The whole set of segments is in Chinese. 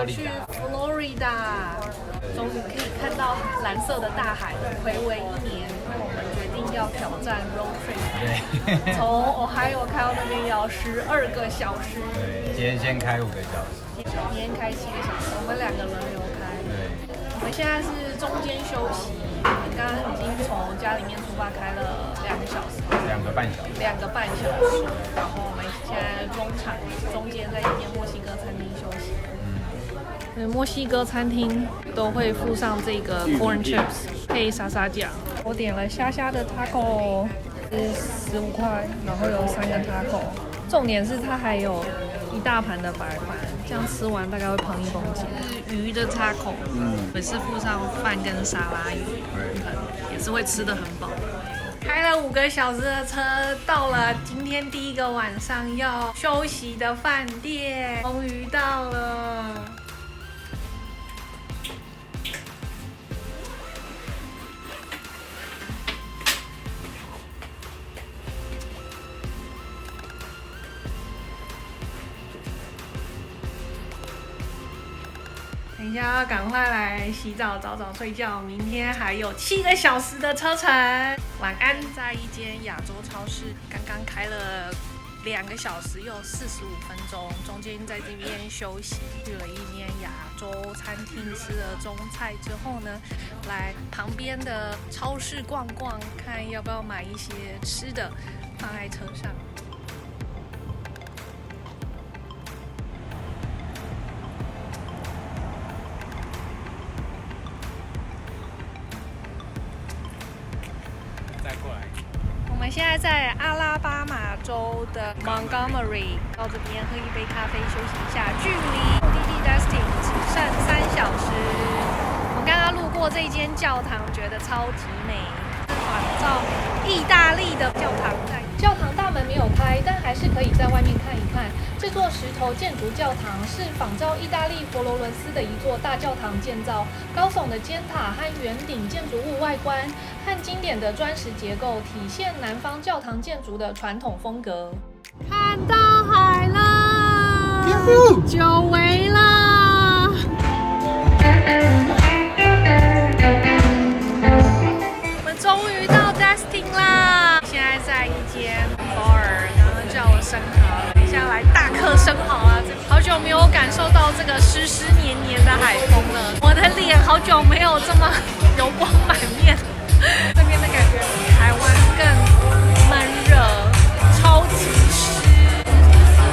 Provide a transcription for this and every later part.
要去佛罗里达，终于可以看到蓝色的大海了。睽违1年，我们决定要挑战 road trip。对，从 Ohio 开到那边要12个小时。对，今天先开5个小时。今天开7个小时，我们2个轮流开。对，我们现在是中间休息。我们刚刚已经从家里面出发开了2个小时2个半小时。2个半小时，然后我们现在中场中间在一间墨西哥餐厅休息。墨西哥餐厅都会附上这个 corn chips 配沙沙酱。我点了虾虾的 taco， 是15块，然后有3个 taco。重点是它还有一大盘的白饭，这样吃完大概会胖1公斤。是鱼的 taco， 也是附上饭跟沙拉鱼，也是会吃得很饱。开了5个小时的车，到了今天第1个晚上要休息的饭店，终于到了。等一下要赶快来洗澡，早早睡觉。明天还有7个小时的车程。晚安。在一间亚洲超市，刚刚开了2个小时又45分钟，中间在这边休息，去了一间亚洲餐厅吃了中菜之后呢，来旁边的超市逛逛，看要不要买一些吃的放在车上。我们现在在阿拉巴马州的 Montgomery， 到这边喝一杯咖啡休息一下，距离目的地 Destin 只剩3小时。我刚刚路过这间教堂，觉得超级美，是仿照意大利的教堂。教堂大门没有开，但还是可以在外面看一看。这座石头建筑教堂是仿照意大利佛罗伦斯的一座大教堂建造，高耸的尖塔和圆顶建筑物外观和经典的砖石结构，体现南方教堂建筑的传统风格。看到海了，久违了。我们终于到 Destin 啦！现在在一间 bar， 刚刚叫我生蚝，等一下来大客生蚝啊！好久没有感受到这个湿湿黏黏的海风了，我的脸好久没有这么油光满面。这边的感觉比台湾更闷热，超级湿，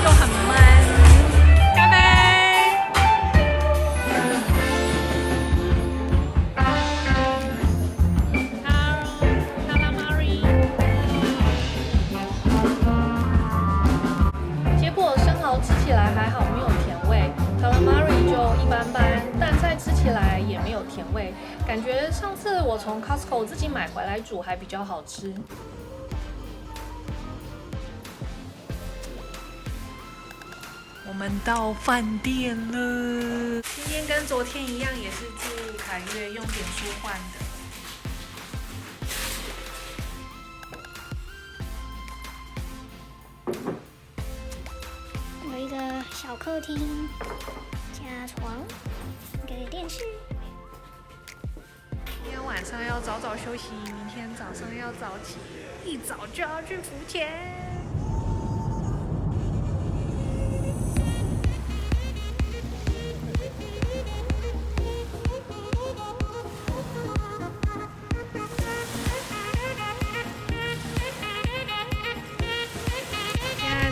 又很闷。干杯！结果生蚝吃起来还好，没有甜味 ，calamari 就一般般，淡菜吃起来也没有甜味，感觉上次我从 Costco 自己买回来煮还比较好吃。我们到饭店了，今天跟昨天一样，也是住凯悦用点数换的。有一个小客厅加床，一个电视。今天晚上要早早休息，明天早上要早起，一早就要去浮潜。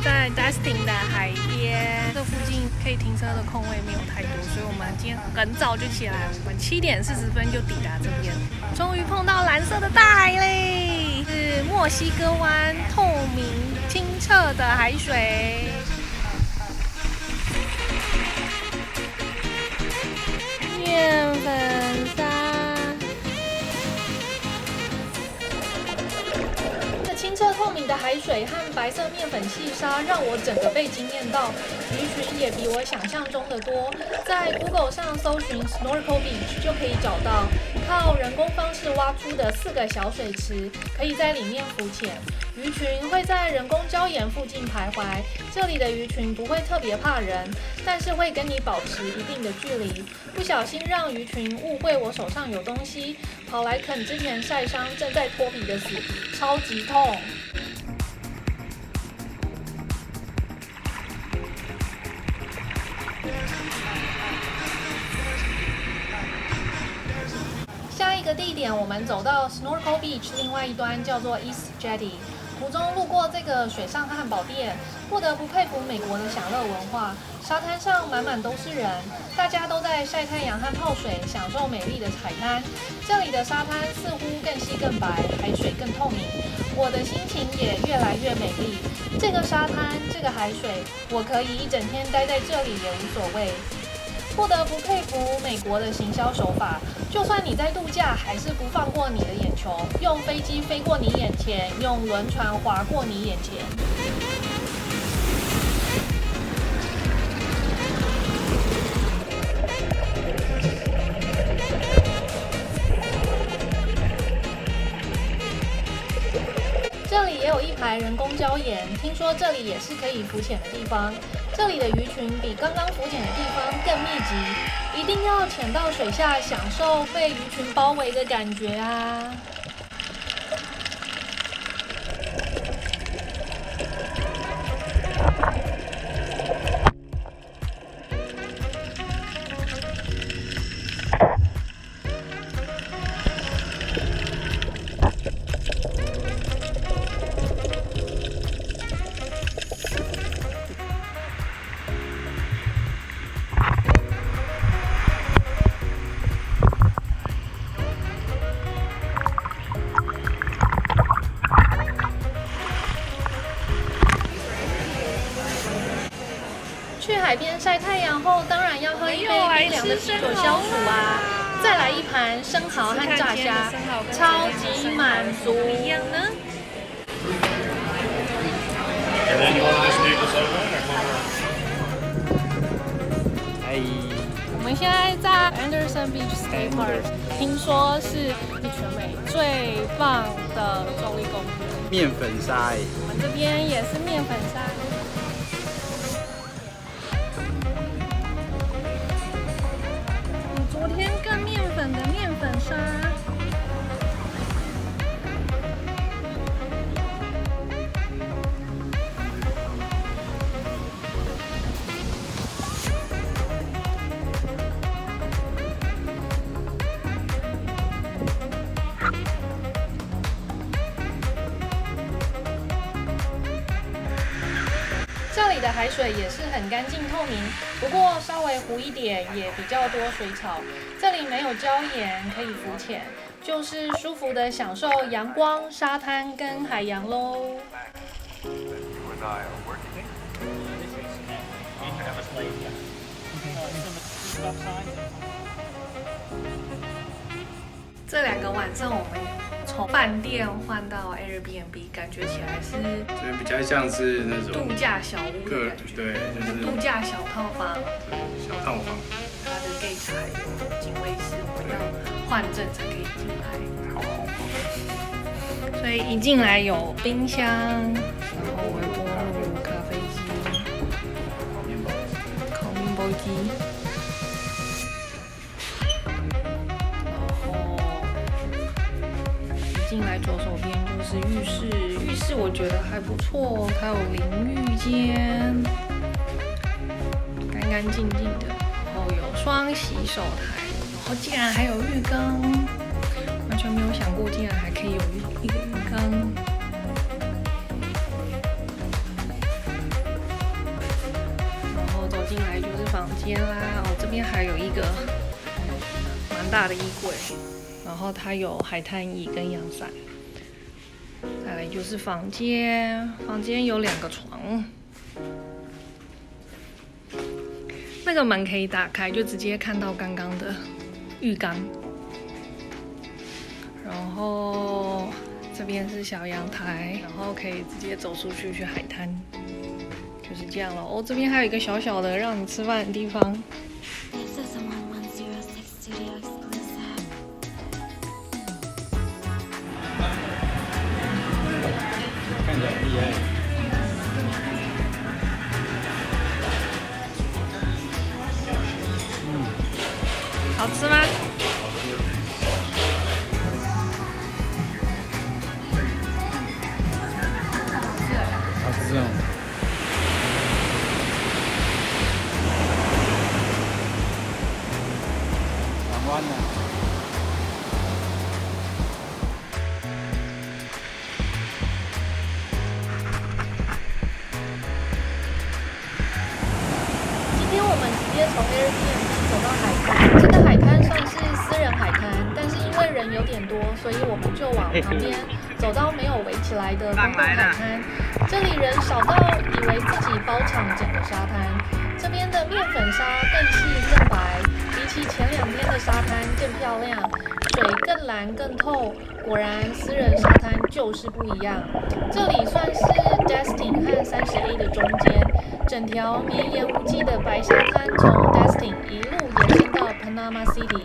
在 Destin 的海边，这附近可以停车的空位没有太多，所以我们今天很早就起来，我们7点40分就抵达这边，终于碰到蓝色的大海嘞！是墨西哥湾透明清澈的海水。面粉沙。清澈透明的海水和白色面粉细沙让我整个被惊艳到，鱼群也比我想象中的多。在 Google 上搜寻 Snorkel Beach 就可以找到，靠人工方式挖出的4个小水池，可以在里面浮潜。鱼群会在人工礁岩附近徘徊，这里的鱼群不会特别怕人，但是会跟你保持一定的距离。不小心让鱼群误会我手上有东西，跑来啃之前晒伤正在脱皮的死，超级痛。下一个地点，我们走到 Snorkel Beach 另外一端，叫做 East Jetty。途中路过这个水上汉堡店，不得不佩服美国的享乐文化。沙滩上满满都是人，大家都在晒太阳和泡水，享受美丽的海滩。这里的沙滩似乎更细更白，海水更透明，我的心情也越来越美丽。这个沙滩，这个海水，我可以一整天待在这里也无所谓。不得不佩服美国的行销手法，就算你在度假，还是不放过你的眼球，用飞机飞过你眼前，用轮船划过你眼前。这里也有一排人工礁岩，听说这里也是可以浮潜的地方。这里的鱼群比刚刚浮潜的地方更密集，一定要潜到水下享受被鱼群包围的感觉啊！去海边晒太阳后，当然要喝一杯冰凉的啤酒消暑啊！再来一盘生蚝和炸虾，超级满足。一样呢？我们现在在 Anderson Beach State Park， 听说是全美最棒的州立公园。面粉沙，我们这边也是面粉沙。昨天更面粉的面粉沙。这里的海水也是很干净透明，不过稍微糊一点，也比较多水草。这里没有礁岩可以浮潜，就是舒服的享受阳光、沙滩跟海洋咯。这2个晚上我们从饭店换到 Airbnb， 感觉起来是这边比较像是那种度假小屋的感觉，对，就是度假小套房，小套房。它的 gate 还有警卫室，我们要换证才可以进来。好红。所以一进来有冰箱，然后微波炉、咖啡机、烤面包机。进来左手边就是浴室，浴室我觉得还不错，它有淋浴间，干干净净的，然后有双洗手台，然后竟然还有浴缸，完全没有想过竟然还可以有一个浴缸。然后走进来就是房间啦，这边还有一个蛮大的衣柜。然后它有海滩椅跟阳伞，再来就是房间，房间有2个床，那个门可以打开，就直接看到刚刚的浴缸。然后这边是小阳台，然后可以直接走出去海滩，就是这样了。哦，这边还有一个小小的让你吃饭的地方。耶！好吃吗？好吃哦。转弯了。今天我们直接从 Airbnb 走到海滩，这个海滩算是私人海滩，但是因为人有点多，所以我们就往旁边走到没有围起来的公共海滩。这里人少到以为自己包场整个沙滩。这边的面粉沙更细更白，比起前2天的沙滩更漂亮，水更蓝更透。果然，私人沙滩就是不一样。这里算是 Destin 和30A 的中间。整条绵延无际的白沙滩从 Destin 一路延伸到 Panama City，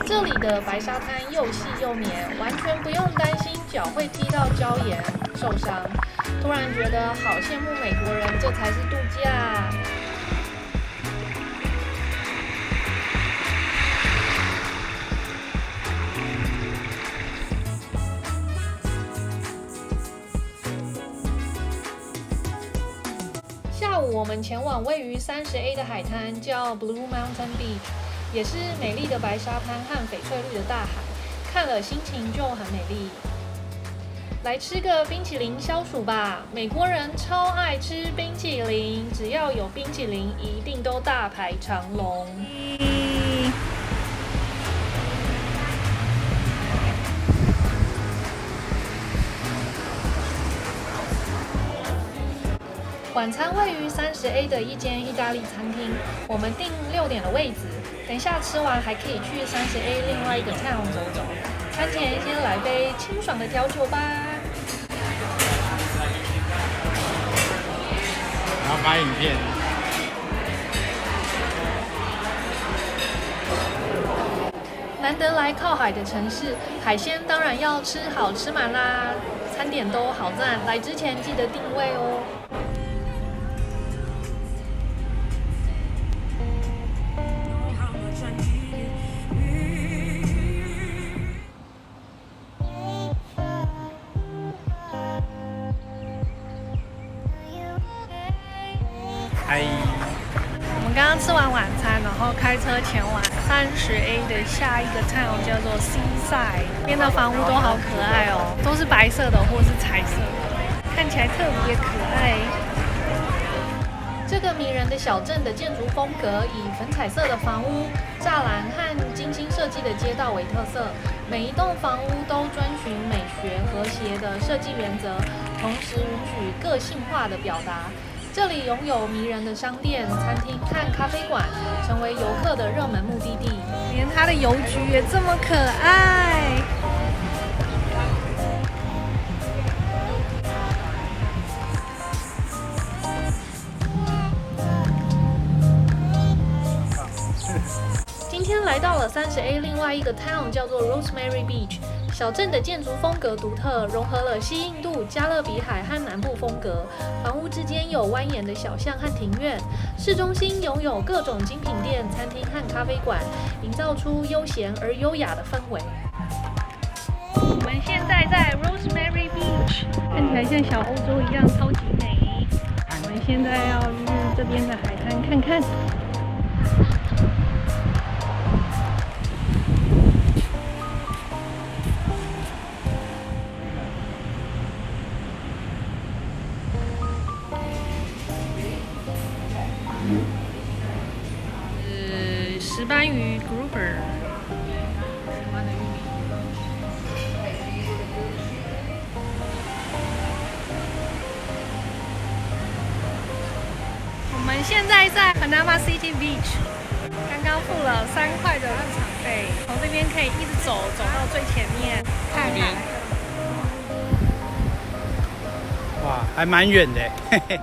这里的白沙滩又细又绵，完全不用担心脚会踢到礁岩受伤。突然觉得好羡慕美国人，这才是度假。下午我们前往位于30A 的海滩，叫 Blue Mountain Beach， 也是美丽的白沙滩和翡翠绿的大海，看了心情就很美丽。来吃个冰淇淋消暑吧，美国人超爱吃冰淇淋，只要有冰淇淋，一定都大排长龙。晚餐位于30A 的一间意大利餐厅，我们订6点的位子，等一下吃完还可以去30A 另外一个 town 走走。餐前先来杯清爽的调酒吧。然后拍影片。难得来靠海的城市，海鲜当然要吃好吃满啦，餐点都好赞，来之前记得定位哦。嗨，我们刚刚吃完晚餐，然后开车前往30A 的下一个 town 叫做 Seaside， 这边的房屋都好可爱哦，都是白色的或是彩色的，看起来特别可爱。这个迷人的小镇的建筑风格以粉彩色的房屋、栅栏和精心设计的街道为特色，每一栋房屋都遵循美学和谐的设计原则，同时允许个性化的表达。这里拥有迷人的商店、餐厅和咖啡馆，成为游客的热门目的地。连它的邮局也这么可爱。今天来到了30A 另外一个 town 叫做 Rosemary Beach。小镇的建筑风格独特，融合了西印度、加勒比海和南部风格。房屋之间有蜿蜒的小巷和庭院，市中心拥有各种精品店、餐厅和咖啡馆，营造出悠闲而优雅的氛围。我们现在在 Rosemary Beach， 看起来像小欧洲一样超级美。我们现在要去这边的海滩看看。石斑鱼 grouper， 台湾的玉米。我们现在在 Panama City Beach， 刚刚付了3块的入场费，从这边可以一直走到最前面看海。哇，还蛮远的，嘿嘿。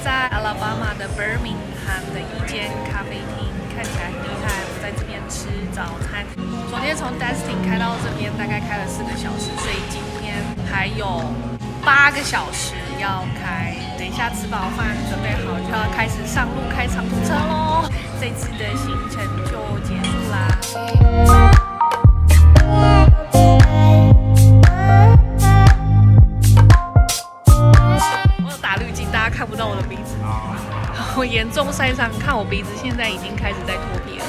在阿拉巴马的 Birmingham，滩的一间咖啡厅，看起来很厉害。我在这边吃早餐。昨天从 Destin 开到这边，大概开了4个小时，所以今天还有8个小时要开。等一下吃饱饭，准备好就要开始上路开长途车喽。这次的行程就结束啦。我有打滤镜，大家看不到我的鼻子。我严重晒伤，看我鼻子现在已经开始在脱皮了。